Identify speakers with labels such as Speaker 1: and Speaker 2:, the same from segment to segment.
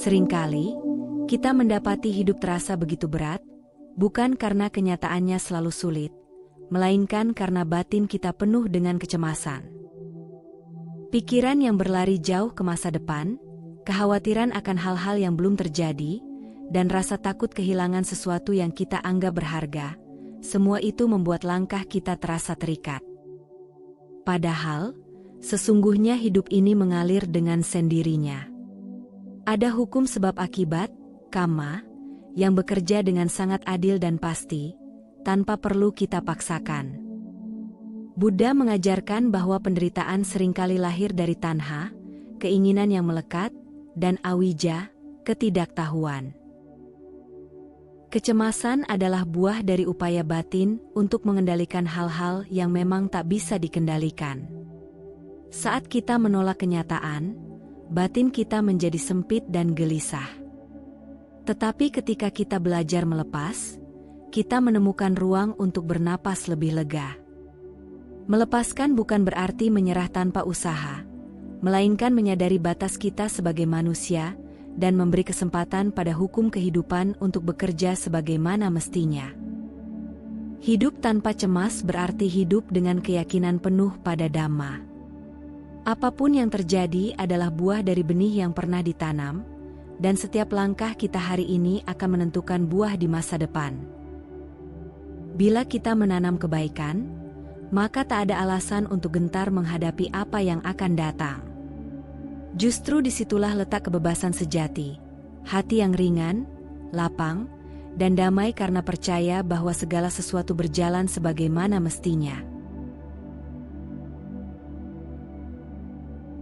Speaker 1: Seringkali, kita mendapati hidup terasa begitu berat, bukan karena kenyataannya selalu sulit, melainkan karena batin kita penuh dengan kecemasan. Pikiran yang berlari jauh ke masa depan, kekhawatiran akan hal-hal yang belum terjadi, dan rasa takut kehilangan sesuatu yang kita anggap berharga, semua itu membuat langkah kita terasa terikat. Padahal, sesungguhnya hidup ini mengalir dengan sendirinya. Ada hukum sebab akibat, karma, yang bekerja dengan sangat adil dan pasti, tanpa perlu kita paksakan. Buddha mengajarkan bahwa penderitaan seringkali lahir dari tanha, keinginan yang melekat, dan awija, ketidaktahuan. Kecemasan adalah buah dari upaya batin untuk mengendalikan hal-hal yang memang tak bisa dikendalikan. Saat kita menolak kenyataan, batin kita menjadi sempit dan gelisah. Tetapi ketika kita belajar melepas, kita menemukan ruang untuk bernapas lebih lega. Melepaskan bukan berarti menyerah tanpa usaha, melainkan menyadari batas kita sebagai manusia dan memberi kesempatan pada hukum kehidupan untuk bekerja sebagaimana mestinya. Hidup tanpa cemas berarti hidup dengan keyakinan penuh pada Dhamma. Apapun yang terjadi adalah buah dari benih yang pernah ditanam, dan setiap langkah kita hari ini akan menentukan buah di masa depan. Bila kita menanam kebaikan, maka tak ada alasan untuk gentar menghadapi apa yang akan datang. Justru disitulah letak kebebasan sejati, hati yang ringan, lapang, dan damai karena percaya bahwa segala sesuatu berjalan sebagaimana mestinya.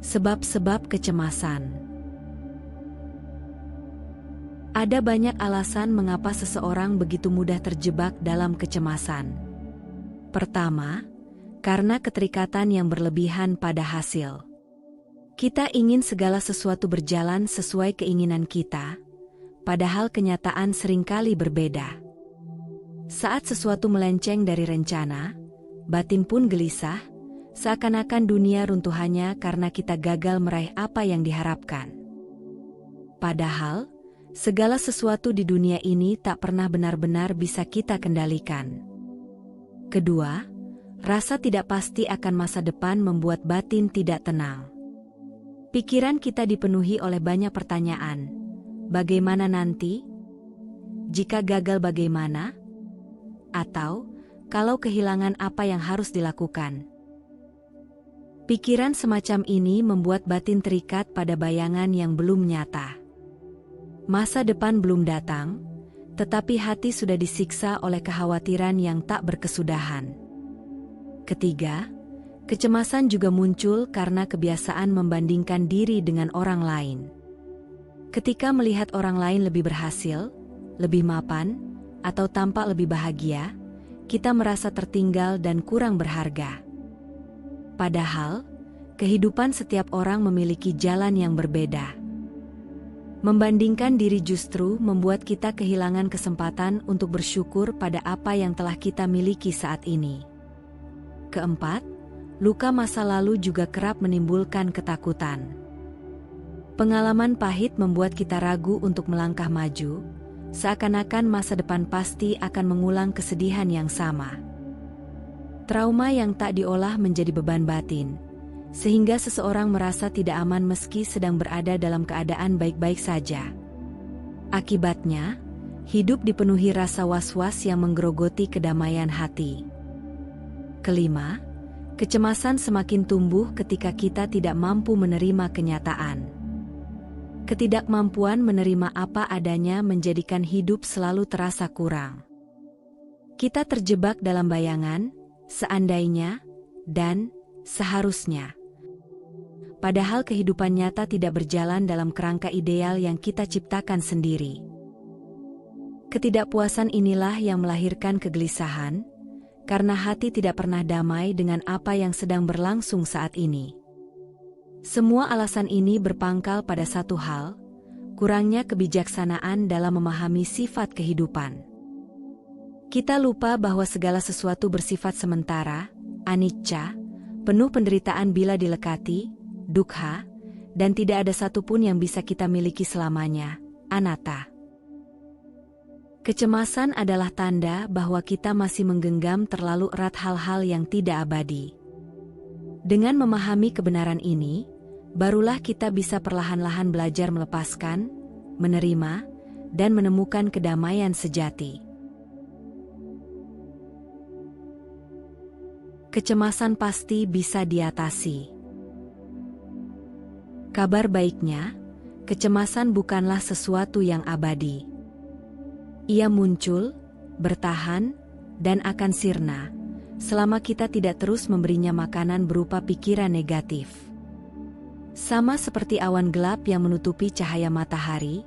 Speaker 1: Sebab-sebab kecemasan. Ada banyak alasan mengapa seseorang begitu mudah terjebak dalam kecemasan. Pertama, karena keterikatan yang berlebihan pada hasil. Kita ingin segala sesuatu berjalan sesuai keinginan kita, padahal kenyataan seringkali berbeda. Saat sesuatu melenceng dari rencana, batin pun gelisah, seakan-akan dunia runtuh hanya karena kita gagal meraih apa yang diharapkan. Padahal, segala sesuatu di dunia ini tak pernah benar-benar bisa kita kendalikan. Kedua, rasa tidak pasti akan masa depan membuat batin tidak tenang. Pikiran kita dipenuhi oleh banyak pertanyaan. Bagaimana nanti? Jika gagal bagaimana? Atau, kalau kehilangan apa yang harus dilakukan? Pikiran semacam ini membuat batin terikat pada bayangan yang belum nyata. Masa depan belum datang, tetapi hati sudah disiksa oleh kekhawatiran yang tak berkesudahan. Ketiga, kecemasan juga muncul karena kebiasaan membandingkan diri dengan orang lain. Ketika melihat orang lain lebih berhasil, lebih mapan, atau tampak lebih bahagia, kita merasa tertinggal dan kurang berharga. Padahal, kehidupan setiap orang memiliki jalan yang berbeda. Membandingkan diri justru membuat kita kehilangan kesempatan untuk bersyukur pada apa yang telah kita miliki saat ini. Keempat, luka masa lalu juga kerap menimbulkan ketakutan. Pengalaman pahit membuat kita ragu untuk melangkah maju, seakan-akan masa depan pasti akan mengulang kesedihan yang sama. Trauma yang tak diolah menjadi beban batin, sehingga seseorang merasa tidak aman meski sedang berada dalam keadaan baik-baik saja. Akibatnya, hidup dipenuhi rasa was-was yang menggerogoti kedamaian hati. Kelima, kecemasan semakin tumbuh ketika kita tidak mampu menerima kenyataan. Ketidakmampuan menerima apa adanya menjadikan hidup selalu terasa kurang. Kita terjebak dalam bayangan, seandainya, dan seharusnya. Padahal kehidupan nyata tidak berjalan dalam kerangka ideal yang kita ciptakan sendiri. Ketidakpuasan inilah yang melahirkan kegelisahan, karena hati tidak pernah damai dengan apa yang sedang berlangsung saat ini. Semua alasan ini berpangkal pada satu hal, kurangnya kebijaksanaan dalam memahami sifat kehidupan. Kita lupa bahwa segala sesuatu bersifat sementara, anicca, penuh penderitaan bila dilekati, dukkha, dan tidak ada satupun yang bisa kita miliki selamanya, anatta. Kecemasan adalah tanda bahwa kita masih menggenggam terlalu erat hal-hal yang tidak abadi. Dengan memahami kebenaran ini, barulah kita bisa perlahan-lahan belajar melepaskan, menerima, dan menemukan kedamaian sejati. Kecemasan pasti bisa diatasi. Kabar baiknya, kecemasan bukanlah sesuatu yang abadi. Ia muncul, bertahan, dan akan sirna, selama kita tidak terus memberinya makanan berupa pikiran negatif. Sama seperti awan gelap yang menutupi cahaya matahari,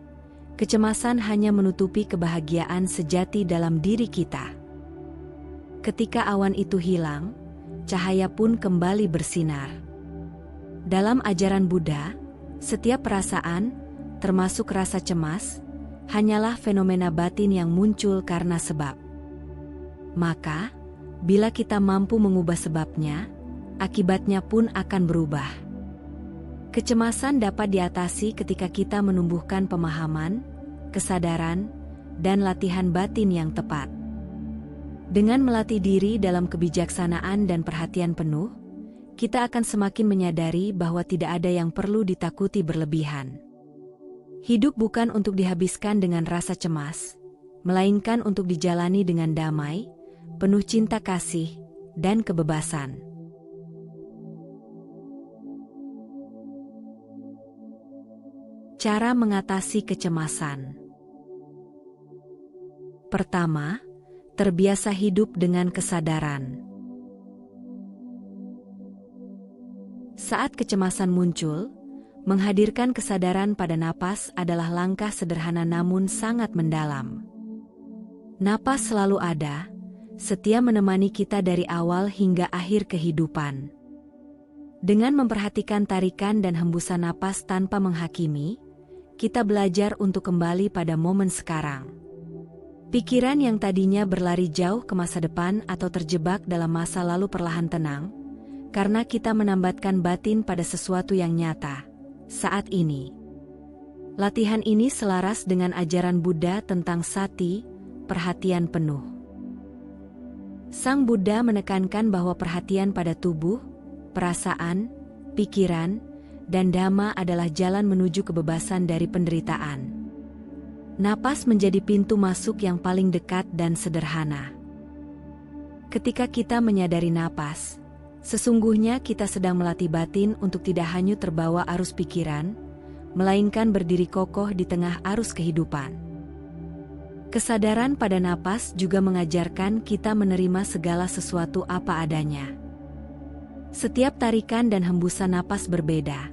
Speaker 1: kecemasan hanya menutupi kebahagiaan sejati dalam diri kita. Ketika awan itu hilang, cahaya pun kembali bersinar. Dalam ajaran Buddha, setiap perasaan, termasuk rasa cemas, hanyalah fenomena batin yang muncul karena sebab. Maka, bila kita mampu mengubah sebabnya, akibatnya pun akan berubah. Kecemasan dapat diatasi ketika kita menumbuhkan pemahaman, kesadaran, dan latihan batin yang tepat. Dengan melatih diri dalam kebijaksanaan dan perhatian penuh, kita akan semakin menyadari bahwa tidak ada yang perlu ditakuti berlebihan. Hidup bukan untuk dihabiskan dengan rasa cemas, melainkan untuk dijalani dengan damai, penuh cinta kasih, dan kebebasan. Cara mengatasi kecemasan. Pertama, terbiasa hidup dengan kesadaran. Saat kecemasan muncul, menghadirkan kesadaran pada napas adalah langkah sederhana namun sangat mendalam. Napas selalu ada, setia menemani kita dari awal hingga akhir kehidupan. Dengan memperhatikan tarikan dan hembusan napas tanpa menghakimi, kita belajar untuk kembali pada momen sekarang. Pikiran yang tadinya berlari jauh ke masa depan atau terjebak dalam masa lalu perlahan tenang, karena kita menambatkan batin pada sesuatu yang nyata. Saat ini, latihan ini selaras dengan ajaran Buddha tentang sati, perhatian penuh. Sang Buddha menekankan bahwa perhatian pada tubuh, perasaan, pikiran, dan dhamma adalah jalan menuju kebebasan dari penderitaan. Napas menjadi pintu masuk yang paling dekat dan sederhana. Ketika kita menyadari napas, sesungguhnya kita sedang melatih batin untuk tidak hanyut terbawa arus pikiran, melainkan berdiri kokoh di tengah arus kehidupan. Kesadaran pada napas juga mengajarkan kita menerima segala sesuatu apa adanya. Setiap tarikan dan hembusan napas berbeda,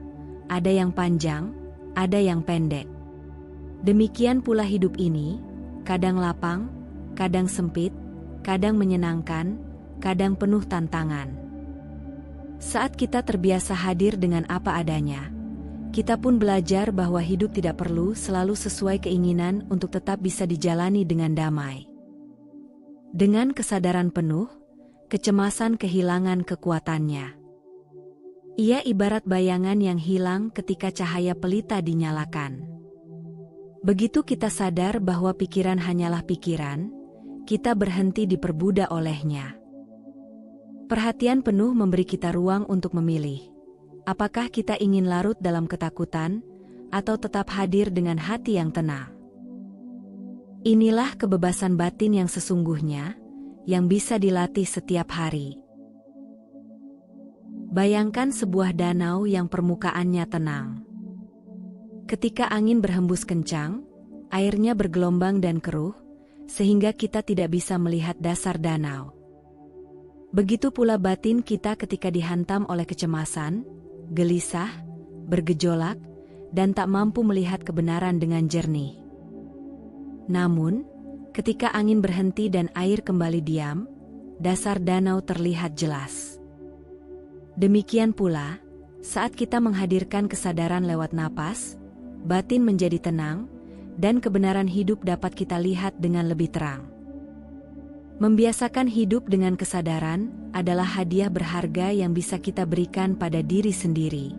Speaker 1: ada yang panjang, ada yang pendek. Demikian pula hidup ini, kadang lapang, kadang sempit, kadang menyenangkan, kadang penuh tantangan. Saat kita terbiasa hadir dengan apa adanya, kita pun belajar bahwa hidup tidak perlu selalu sesuai keinginan untuk tetap bisa dijalani dengan damai. Dengan kesadaran penuh, kecemasan kehilangan kekuatannya. Ia ibarat bayangan yang hilang ketika cahaya pelita dinyalakan. Begitu kita sadar bahwa pikiran hanyalah pikiran, kita berhenti diperbudak olehnya. Perhatian penuh memberi kita ruang untuk memilih, apakah kita ingin larut dalam ketakutan, atau tetap hadir dengan hati yang tenang. Inilah kebebasan batin yang sesungguhnya, yang bisa dilatih setiap hari. Bayangkan sebuah danau yang permukaannya tenang. Ketika angin berhembus kencang, airnya bergelombang dan keruh, sehingga kita tidak bisa melihat dasar danau. Begitu pula batin kita ketika dihantam oleh kecemasan, gelisah, bergejolak, dan tak mampu melihat kebenaran dengan jernih. Namun, ketika angin berhenti dan air kembali diam, dasar danau terlihat jelas. Demikian pula, saat kita menghadirkan kesadaran lewat napas, batin menjadi tenang, dan kebenaran hidup dapat kita lihat dengan lebih terang. Membiasakan hidup dengan kesadaran adalah hadiah berharga yang bisa kita berikan pada diri sendiri.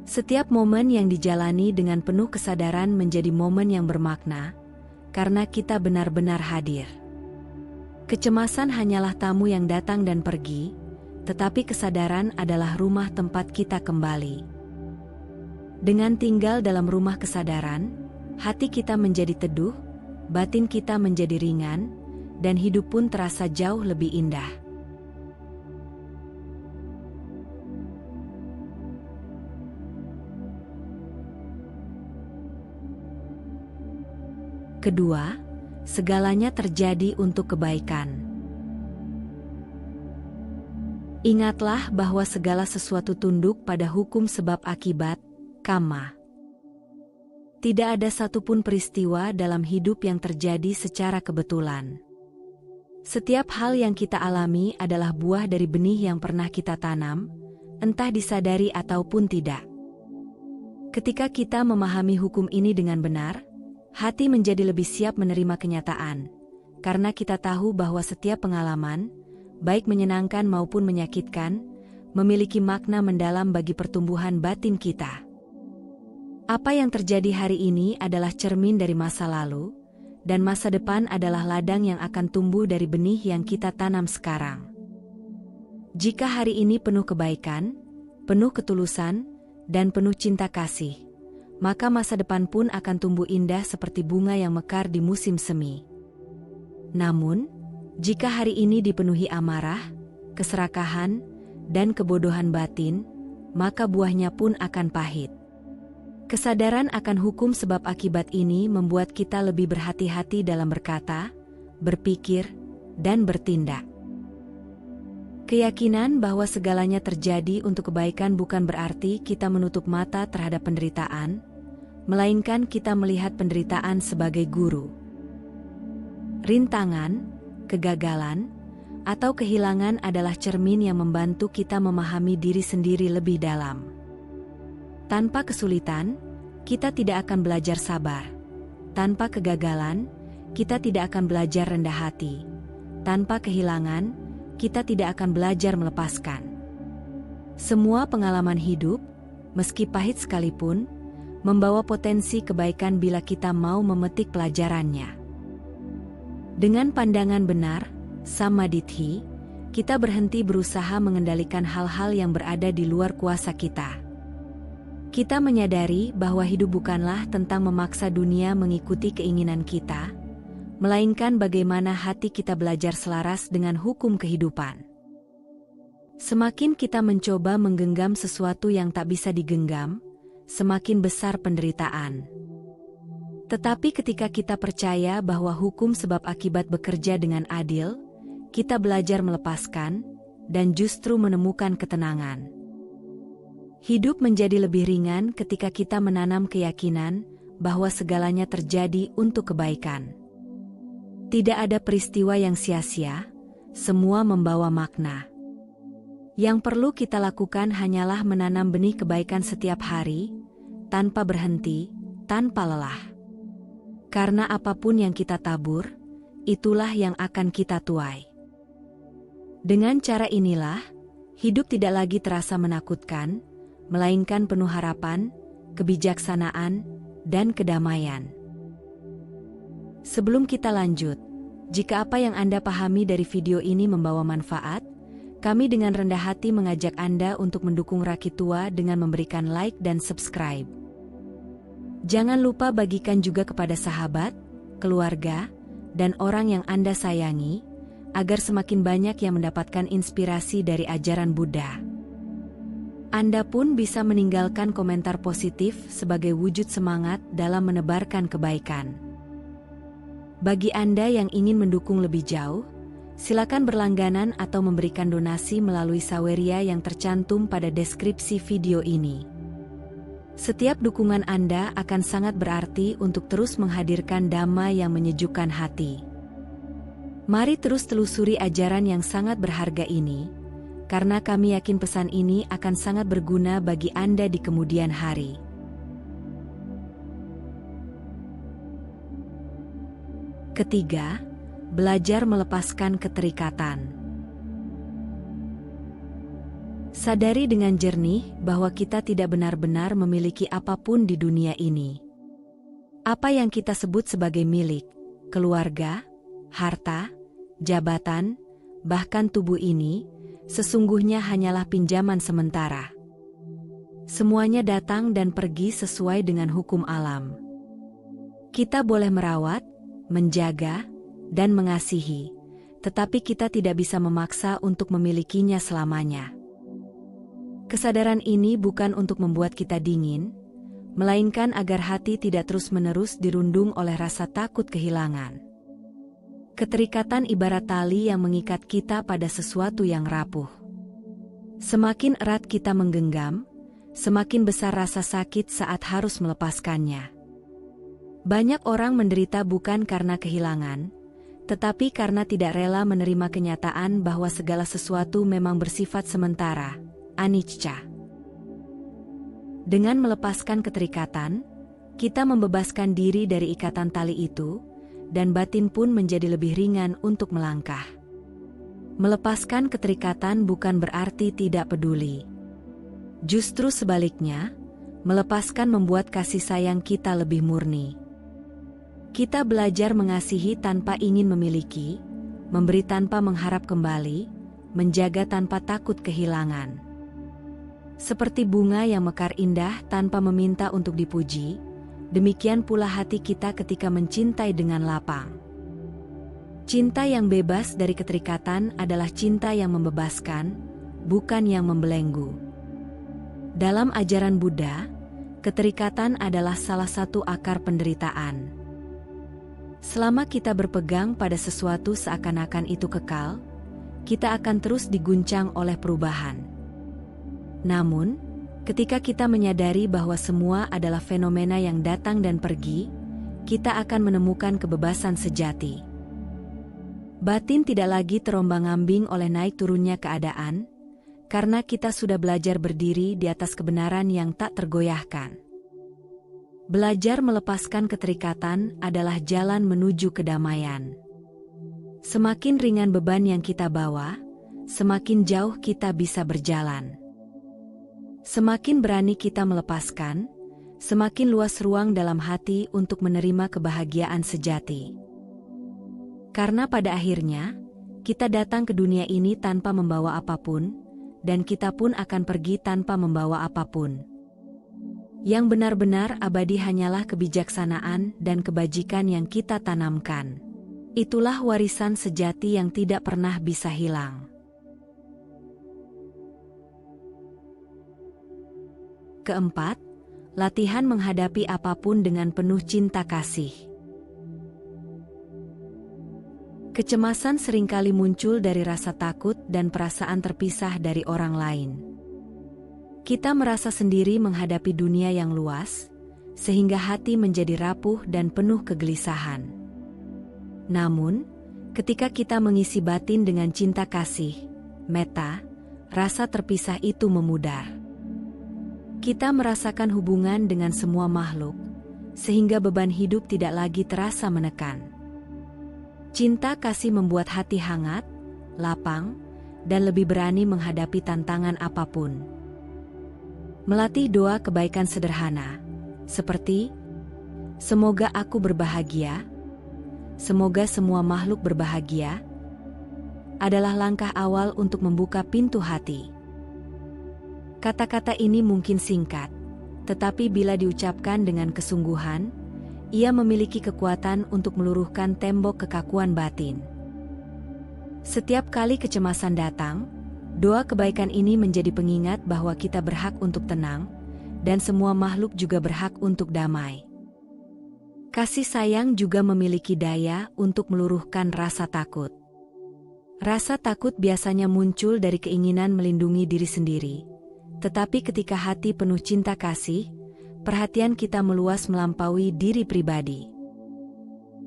Speaker 1: Setiap momen yang dijalani dengan penuh kesadaran menjadi momen yang bermakna, karena kita benar-benar hadir. Kecemasan hanyalah tamu yang datang dan pergi, tetapi kesadaran adalah rumah tempat kita kembali. Dengan tinggal dalam rumah kesadaran, hati kita menjadi teduh, batin kita menjadi ringan, dan hidup pun terasa jauh lebih indah. Kedua, segalanya terjadi untuk kebaikan. Ingatlah bahwa segala sesuatu tunduk pada hukum sebab akibat, karma. Tidak ada satupun peristiwa dalam hidup yang terjadi secara kebetulan. Setiap hal yang kita alami adalah buah dari benih yang pernah kita tanam, entah disadari ataupun tidak. Ketika kita memahami hukum ini dengan benar, hati menjadi lebih siap menerima kenyataan, karena kita tahu bahwa setiap pengalaman, baik menyenangkan maupun menyakitkan, memiliki makna mendalam bagi pertumbuhan batin kita. Apa yang terjadi hari ini adalah cermin dari masa lalu, dan masa depan adalah ladang yang akan tumbuh dari benih yang kita tanam sekarang. Jika hari ini penuh kebaikan, penuh ketulusan, dan penuh cinta kasih, maka masa depan pun akan tumbuh indah seperti bunga yang mekar di musim semi. Namun, jika hari ini dipenuhi amarah, keserakahan, dan kebodohan batin, maka buahnya pun akan pahit. Kesadaran akan hukum sebab akibat ini membuat kita lebih berhati-hati dalam berkata, berpikir, dan bertindak. Keyakinan bahwa segalanya terjadi untuk kebaikan bukan berarti kita menutup mata terhadap penderitaan, melainkan kita melihat penderitaan sebagai guru. Rintangan, kegagalan, atau kehilangan adalah cermin yang membantu kita memahami diri sendiri lebih dalam. Tanpa kesulitan, kita tidak akan belajar sabar. Tanpa kegagalan, kita tidak akan belajar rendah hati. Tanpa kehilangan, kita tidak akan belajar melepaskan. Semua pengalaman hidup, meski pahit sekalipun, membawa potensi kebaikan bila kita mau memetik pelajarannya. Dengan pandangan benar, samadhi, kita berhenti berusaha mengendalikan hal-hal yang berada di luar kuasa kita. Kita menyadari bahwa hidup bukanlah tentang memaksa dunia mengikuti keinginan kita, melainkan bagaimana hati kita belajar selaras dengan hukum kehidupan. Semakin kita mencoba menggenggam sesuatu yang tak bisa digenggam, semakin besar penderitaan. Tetapi ketika kita percaya bahwa hukum sebab akibat bekerja dengan adil, kita belajar melepaskan, dan justru menemukan ketenangan. Hidup menjadi lebih ringan ketika kita menanam keyakinan bahwa segalanya terjadi untuk kebaikan. Tidak ada peristiwa yang sia-sia, semua membawa makna. Yang perlu kita lakukan hanyalah menanam benih kebaikan setiap hari, tanpa berhenti, tanpa lelah. Karena apapun yang kita tabur, itulah yang akan kita tuai. Dengan cara inilah, hidup tidak lagi terasa menakutkan, melainkan penuh harapan, kebijaksanaan, dan kedamaian. Sebelum kita lanjut, jika apa yang Anda pahami dari video ini membawa manfaat, kami dengan rendah hati mengajak Anda untuk mendukung Rakit Tua dengan memberikan like dan subscribe. Jangan lupa bagikan juga kepada sahabat, keluarga, dan orang yang Anda sayangi, agar semakin banyak yang mendapatkan inspirasi dari ajaran Buddha. Anda pun bisa meninggalkan komentar positif sebagai wujud semangat dalam menebarkan kebaikan. Bagi Anda yang ingin mendukung lebih jauh, silakan berlangganan atau memberikan donasi melalui saweria yang tercantum pada deskripsi video ini. Setiap dukungan Anda akan sangat berarti untuk terus menghadirkan dhamma yang menyejukkan hati. Mari terus telusuri ajaran yang sangat berharga ini, karena kami yakin pesan ini akan sangat berguna bagi Anda di kemudian hari. Ketiga, belajar melepaskan keterikatan. Sadari dengan jernih bahwa kita tidak benar-benar memiliki apapun di dunia ini. Apa yang kita sebut sebagai milik, keluarga, harta, jabatan, bahkan tubuh ini, sesungguhnya hanyalah pinjaman sementara. Semuanya datang dan pergi sesuai dengan hukum alam. Kita boleh merawat, menjaga, dan mengasihi, tetapi kita tidak bisa memaksa untuk memilikinya selamanya. Kesadaran ini bukan untuk membuat kita dingin, melainkan agar hati tidak terus-menerus dirundung oleh rasa takut kehilangan. Keterikatan ibarat tali yang mengikat kita pada sesuatu yang rapuh. Semakin erat kita menggenggam, semakin besar rasa sakit saat harus melepaskannya. Banyak orang menderita bukan karena kehilangan, tetapi karena tidak rela menerima kenyataan bahwa segala sesuatu memang bersifat sementara, anicca. Dengan melepaskan keterikatan, kita membebaskan diri dari ikatan tali itu, dan batin pun menjadi lebih ringan untuk melangkah. Melepaskan keterikatan bukan berarti tidak peduli. Justru sebaliknya, melepaskan membuat kasih sayang kita lebih murni. Kita belajar mengasihi tanpa ingin memiliki, memberi tanpa mengharap kembali, menjaga tanpa takut kehilangan. Seperti bunga yang mekar indah tanpa meminta untuk dipuji, demikian pula hati kita ketika mencintai dengan lapang. Cinta yang bebas dari keterikatan adalah cinta yang membebaskan, bukan yang membelenggu. Dalam ajaran Buddha, keterikatan adalah salah satu akar penderitaan. Selama kita berpegang pada sesuatu seakan-akan itu kekal, kita akan terus diguncang oleh perubahan. Namun, ketika kita menyadari bahwa semua adalah fenomena yang datang dan pergi, kita akan menemukan kebebasan sejati. Batin tidak lagi terombang-ambing oleh naik turunnya keadaan, karena kita sudah belajar berdiri di atas kebenaran yang tak tergoyahkan. Belajar melepaskan keterikatan adalah jalan menuju kedamaian. Semakin ringan beban yang kita bawa, semakin jauh kita bisa berjalan. Semakin berani kita melepaskan, semakin luas ruang dalam hati untuk menerima kebahagiaan sejati. Karena pada akhirnya, kita datang ke dunia ini tanpa membawa apapun, dan kita pun akan pergi tanpa membawa apapun. Yang benar-benar abadi hanyalah kebijaksanaan dan kebajikan yang kita tanamkan. Itulah warisan sejati yang tidak pernah bisa hilang. Keempat, latihan menghadapi apapun dengan penuh cinta kasih. Kecemasan seringkali muncul dari rasa takut dan perasaan terpisah dari orang lain. Kita merasa sendiri menghadapi dunia yang luas, sehingga hati menjadi rapuh dan penuh kegelisahan. Namun, ketika kita mengisi batin dengan cinta kasih, metta, rasa terpisah itu memudar. Kita merasakan hubungan dengan semua makhluk, sehingga beban hidup tidak lagi terasa menekan. Cinta kasih membuat hati hangat, lapang, dan lebih berani menghadapi tantangan apapun. Melatih doa kebaikan sederhana, seperti, "Semoga aku berbahagia, semoga semua makhluk berbahagia," adalah langkah awal untuk membuka pintu hati. Kata-kata ini mungkin singkat, tetapi bila diucapkan dengan kesungguhan, ia memiliki kekuatan untuk meluruhkan tembok kekakuan batin. Setiap kali kecemasan datang, doa kebaikan ini menjadi pengingat bahwa kita berhak untuk tenang, dan semua makhluk juga berhak untuk damai. Kasih sayang juga memiliki daya untuk meluruhkan rasa takut. Rasa takut biasanya muncul dari keinginan melindungi diri sendiri, tetapi ketika hati penuh cinta kasih, perhatian kita meluas melampaui diri pribadi.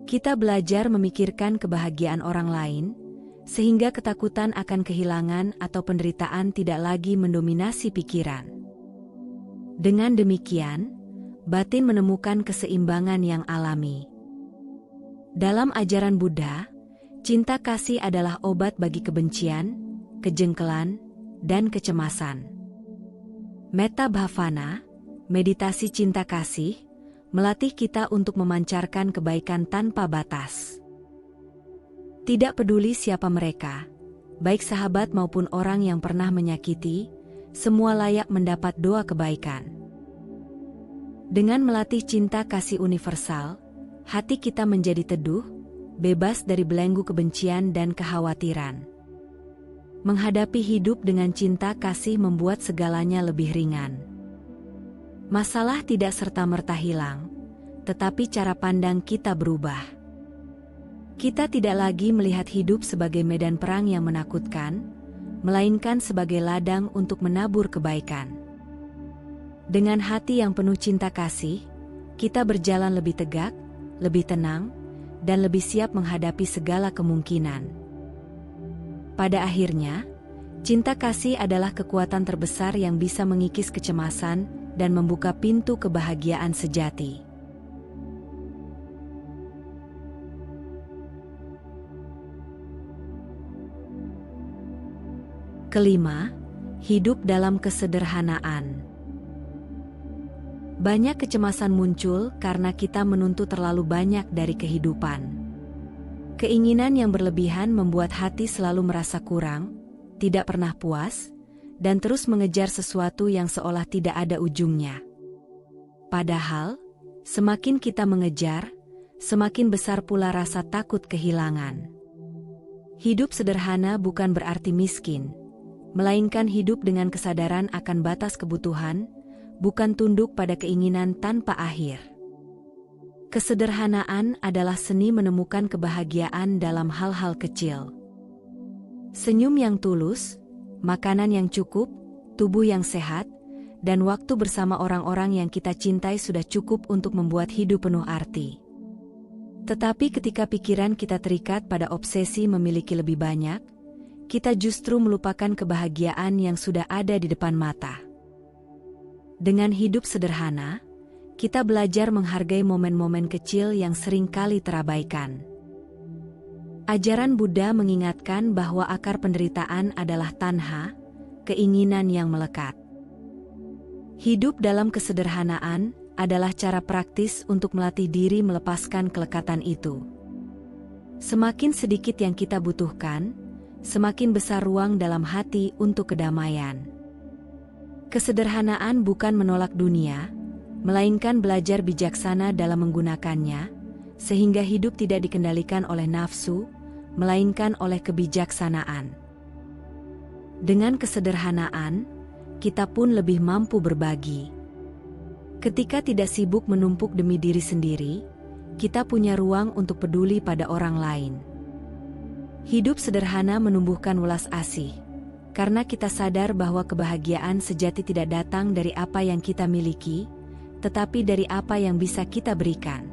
Speaker 1: Kita belajar memikirkan kebahagiaan orang lain, sehingga ketakutan akan kehilangan atau penderitaan tidak lagi mendominasi pikiran. Dengan demikian, batin menemukan keseimbangan yang alami. Dalam ajaran Buddha, cinta kasih adalah obat bagi kebencian, kejengkelan, dan kecemasan. Metta Bhavana, meditasi cinta kasih, melatih kita untuk memancarkan kebaikan tanpa batas. Tidak peduli siapa mereka, baik sahabat maupun orang yang pernah menyakiti, semua layak mendapat doa kebaikan. Dengan melatih cinta kasih universal, hati kita menjadi teduh, bebas dari belenggu kebencian dan kekhawatiran. Menghadapi hidup dengan cinta kasih membuat segalanya lebih ringan. Masalah tidak serta-merta hilang, tetapi cara pandang kita berubah. Kita tidak lagi melihat hidup sebagai medan perang yang menakutkan, melainkan sebagai ladang untuk menabur kebaikan. Dengan hati yang penuh cinta kasih, kita berjalan lebih tegak, lebih tenang, dan lebih siap menghadapi segala kemungkinan. Pada akhirnya, cinta kasih adalah kekuatan terbesar yang bisa mengikis kecemasan dan membuka pintu kebahagiaan sejati. Kelima, hidup dalam kesederhanaan. Banyak kecemasan muncul karena kita menuntut terlalu banyak dari kehidupan. Keinginan yang berlebihan membuat hati selalu merasa kurang, tidak pernah puas, dan terus mengejar sesuatu yang seolah tidak ada ujungnya. Padahal, semakin kita mengejar, semakin besar pula rasa takut kehilangan. Hidup sederhana bukan berarti miskin, melainkan hidup dengan kesadaran akan batas kebutuhan, bukan tunduk pada keinginan tanpa akhir. Kesederhanaan adalah seni menemukan kebahagiaan dalam hal-hal kecil. Senyum yang tulus, makanan yang cukup, tubuh yang sehat, dan waktu bersama orang-orang yang kita cintai sudah cukup untuk membuat hidup penuh arti. Tetapi ketika pikiran kita terikat pada obsesi memiliki lebih banyak, kita justru melupakan kebahagiaan yang sudah ada di depan mata. Dengan hidup sederhana, kita belajar menghargai momen-momen kecil yang sering kali terabaikan. Ajaran Buddha mengingatkan bahwa akar penderitaan adalah tanha, keinginan yang melekat. Hidup dalam kesederhanaan adalah cara praktis untuk melatih diri melepaskan kelekatan itu. Semakin sedikit yang kita butuhkan, semakin besar ruang dalam hati untuk kedamaian. Kesederhanaan bukan menolak dunia, melainkan belajar bijaksana dalam menggunakannya, sehingga hidup tidak dikendalikan oleh nafsu, melainkan oleh kebijaksanaan. Dengan kesederhanaan, kita pun lebih mampu berbagi. Ketika tidak sibuk menumpuk demi diri sendiri, kita punya ruang untuk peduli pada orang lain. Hidup sederhana menumbuhkan welas asih, karena kita sadar bahwa kebahagiaan sejati tidak datang dari apa yang kita miliki, tetapi dari apa yang bisa kita berikan.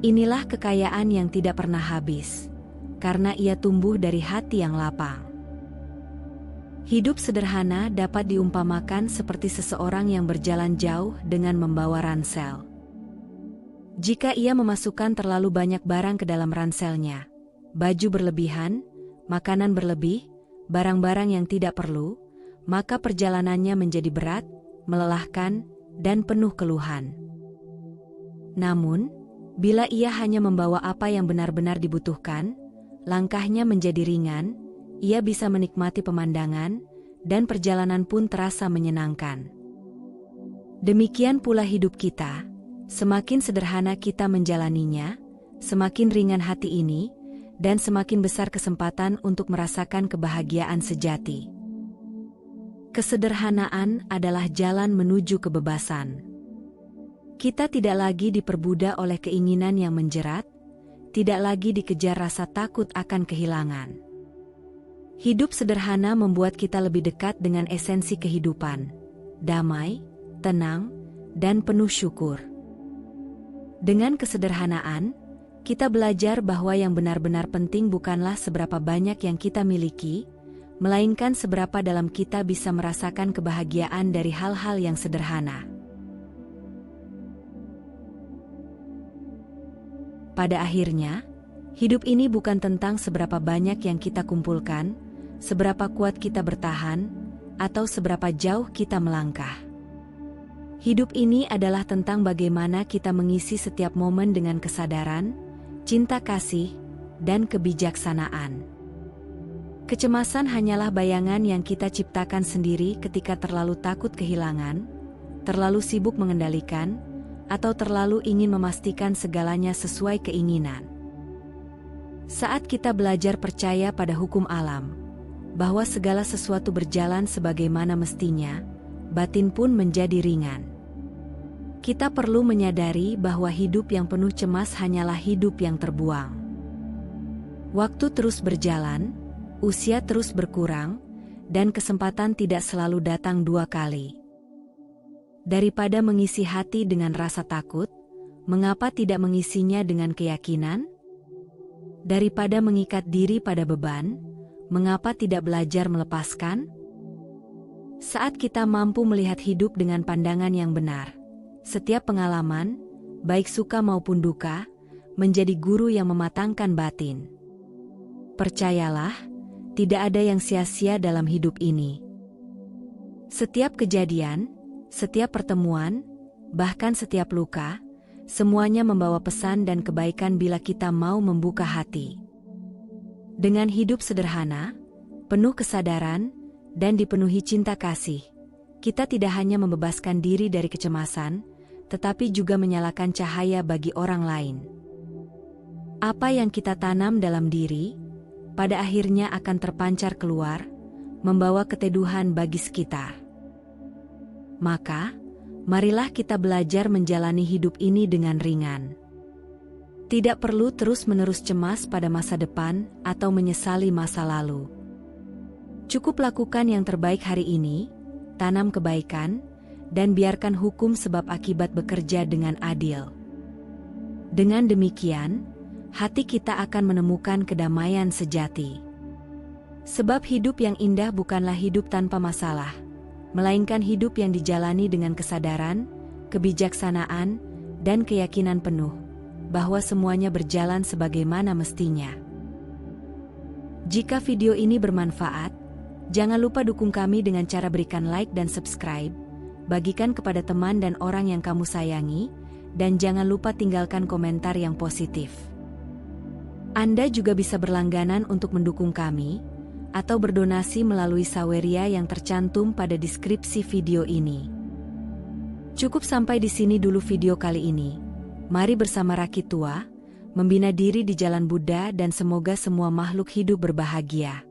Speaker 1: Inilah kekayaan yang tidak pernah habis, karena ia tumbuh dari hati yang lapang. Hidup sederhana dapat diumpamakan seperti seseorang yang berjalan jauh dengan membawa ransel. Jika ia memasukkan terlalu banyak barang ke dalam ranselnya, baju berlebihan, makanan berlebih, barang-barang yang tidak perlu, maka perjalanannya menjadi berat, melelahkan, dan penuh keluhan. Namun, bila ia hanya membawa apa yang benar-benar dibutuhkan, langkahnya menjadi ringan, ia bisa menikmati pemandangan, dan perjalanan pun terasa menyenangkan. Demikian pula hidup kita, semakin sederhana kita menjalaninya, semakin ringan hati ini, dan semakin besar kesempatan untuk merasakan kebahagiaan sejati. Kesederhanaan adalah jalan menuju kebebasan. Kita tidak lagi diperbudak oleh keinginan yang menjerat, tidak lagi dikejar rasa takut akan kehilangan. Hidup sederhana membuat kita lebih dekat dengan esensi kehidupan, damai, tenang, dan penuh syukur. Dengan kesederhanaan, kita belajar bahwa yang benar-benar penting bukanlah seberapa banyak yang kita miliki, melainkan seberapa dalam kita bisa merasakan kebahagiaan dari hal-hal yang sederhana. Pada akhirnya, hidup ini bukan tentang seberapa banyak yang kita kumpulkan, seberapa kuat kita bertahan, atau seberapa jauh kita melangkah. Hidup ini adalah tentang bagaimana kita mengisi setiap momen dengan kesadaran, cinta kasih, dan kebijaksanaan. Kecemasan hanyalah bayangan yang kita ciptakan sendiri ketika terlalu takut kehilangan, terlalu sibuk mengendalikan, atau terlalu ingin memastikan segalanya sesuai keinginan. Saat kita belajar percaya pada hukum alam, bahwa segala sesuatu berjalan sebagaimana mestinya, batin pun menjadi ringan. Kita perlu menyadari bahwa hidup yang penuh cemas hanyalah hidup yang terbuang. Waktu terus berjalan, usia terus berkurang, dan kesempatan tidak selalu datang dua kali. Daripada mengisi hati dengan rasa takut, mengapa tidak mengisinya dengan keyakinan? Daripada mengikat diri pada beban, mengapa tidak belajar melepaskan? Saat kita mampu melihat hidup dengan pandangan yang benar, setiap pengalaman, baik suka maupun duka, menjadi guru yang mematangkan batin. Percayalah, tidak ada yang sia-sia dalam hidup ini. Setiap kejadian, setiap pertemuan, bahkan setiap luka, semuanya membawa pesan dan kebaikan bila kita mau membuka hati. Dengan hidup sederhana, penuh kesadaran, dan dipenuhi cinta kasih, kita tidak hanya membebaskan diri dari kecemasan, tetapi juga menyalakan cahaya bagi orang lain. Apa yang kita tanam dalam diri, pada akhirnya akan terpancar keluar, membawa keteduhan bagi sekitar. Maka, marilah kita belajar menjalani hidup ini dengan ringan. Tidak perlu terus-menerus cemas pada masa depan atau menyesali masa lalu. Cukup lakukan yang terbaik hari ini, tanam kebaikan, dan biarkan hukum sebab akibat bekerja dengan adil. Dengan demikian, hati kita akan menemukan kedamaian sejati. Sebab hidup yang indah bukanlah hidup tanpa masalah, melainkan hidup yang dijalani dengan kesadaran, kebijaksanaan, dan keyakinan penuh, bahwa semuanya berjalan sebagaimana mestinya. Jika video ini bermanfaat, jangan lupa dukung kami dengan cara berikan like dan subscribe, bagikan kepada teman dan orang yang kamu sayangi, dan jangan lupa tinggalkan komentar yang positif. Anda juga bisa berlangganan untuk mendukung kami, atau berdonasi melalui Saweria yang tercantum pada deskripsi video ini. Cukup sampai di sini dulu video kali ini. Mari bersama Rakitua, membina diri di jalan Buddha dan semoga semua makhluk hidup berbahagia.